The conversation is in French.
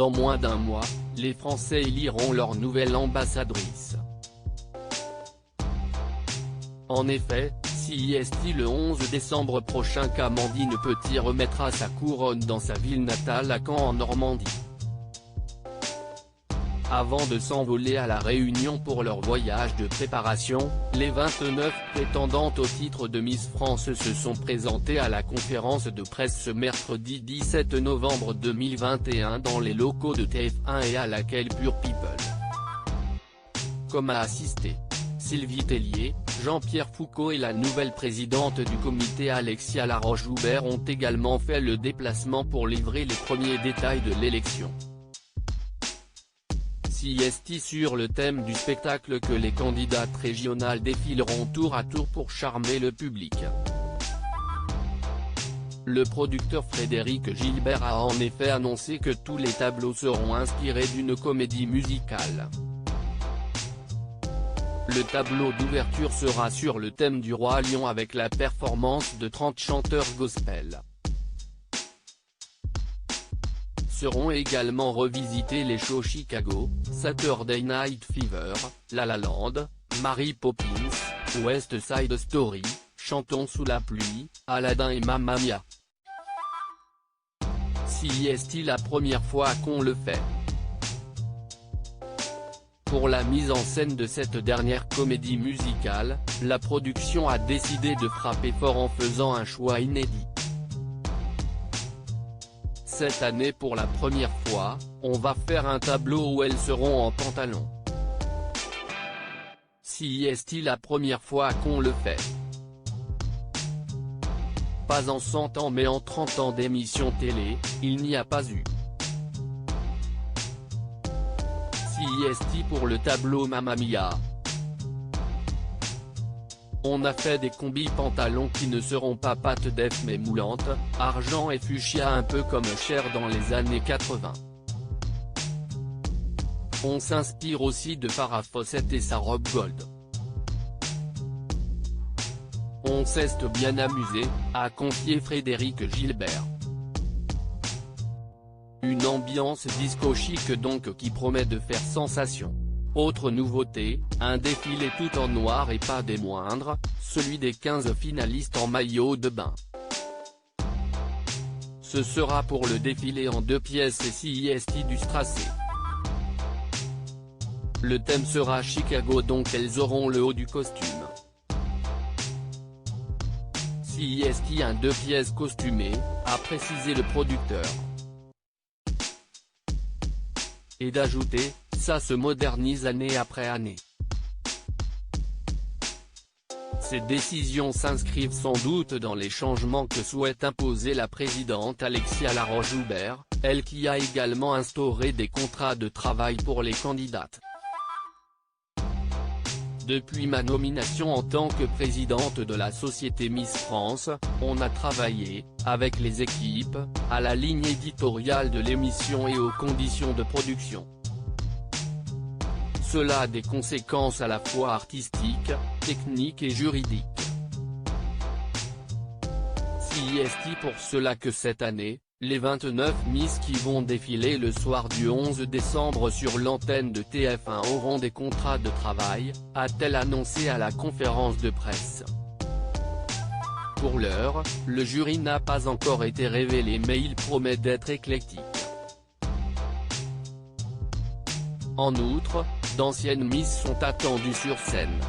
Dans moins d'un mois, les Français éliront leur nouvelle ambassadrice. En effet, CIST le 11 décembre prochain qu'Amandine Petit remettra sa couronne dans sa ville natale à Caen en Normandie. Avant de s'envoler à La Réunion pour leur voyage de préparation, les 29 prétendantes au titre de Miss France se sont présentées à la conférence de presse ce mercredi 17 novembre 2021 dans les locaux de TF1 et à laquelle Pure People. Comme a assisté Sylvie Tellier, Jean-Pierre Foucault et la nouvelle présidente du comité Alexia Laroche-Joubert ont également fait le déplacement pour livrer les premiers détails de l'élection. CIST sur le thème du spectacle que les candidates régionales défileront tour à tour pour charmer le public. Le producteur Frédéric Gilbert a en effet annoncé que tous les tableaux seront inspirés d'une comédie musicale. Le tableau d'ouverture sera sur le thème du Roi Lion avec la performance de 30 chanteurs gospel. Seront également revisités les shows Chicago, Saturday Night Fever, La La Land, Mary Poppins, West Side Story, Chantons sous la pluie, Aladdin et Mamma Mia. CIST la première fois qu'on le fait. Pour la mise en scène de cette dernière comédie musicale, la production a décidé de frapper fort en faisant un choix inédit. Cette année pour la première fois, on va faire un tableau où elles seront en pantalon. CIST la première fois qu'on le fait. Pas en 100 ans mais en 30 ans d'émissions télé, il n'y a pas eu. CIST pour le tableau Mamma Mia. On a fait des combis pantalons qui ne seront pas pâte d'œuf mais moulantes, argent et fuchsia un peu comme Cher dans les années 80. On s'inspire aussi de Farrah Fawcett et sa robe gold. On s'est bien amusé, a confié Frédéric Gilbert. Une ambiance disco chic donc qui promet de faire sensation. Autre nouveauté, un défilé tout en noir et pas des moindres, celui des 15 finalistes en maillot de bain. Ce sera pour le défilé en 2 pièces et CIST du tracé. Le thème sera Chicago donc elles auront le haut du costume. CIST un 2 pièces costumé, a précisé le producteur. Et d'ajouter, ça se modernise année après année. Ces décisions s'inscrivent sans doute dans les changements que souhaite imposer la présidente Alexia Laroche-Joubert, elle qui a également instauré des contrats de travail pour les candidates. Depuis ma nomination en tant que présidente de la société Miss France, on a travaillé, avec les équipes, à la ligne éditoriale de l'émission et aux conditions de production. Cela a des conséquences à la fois artistiques, techniques et juridiques. CIST pour cela que cette année, les 29 Miss qui vont défiler le soir du 11 décembre sur l'antenne de TF1 auront des contrats de travail, a-t-elle annoncé à la conférence de presse. Pour l'heure, le jury n'a pas encore été révélé mais il promet d'être éclectique. En outre, d'anciennes Miss sont attendues sur scène.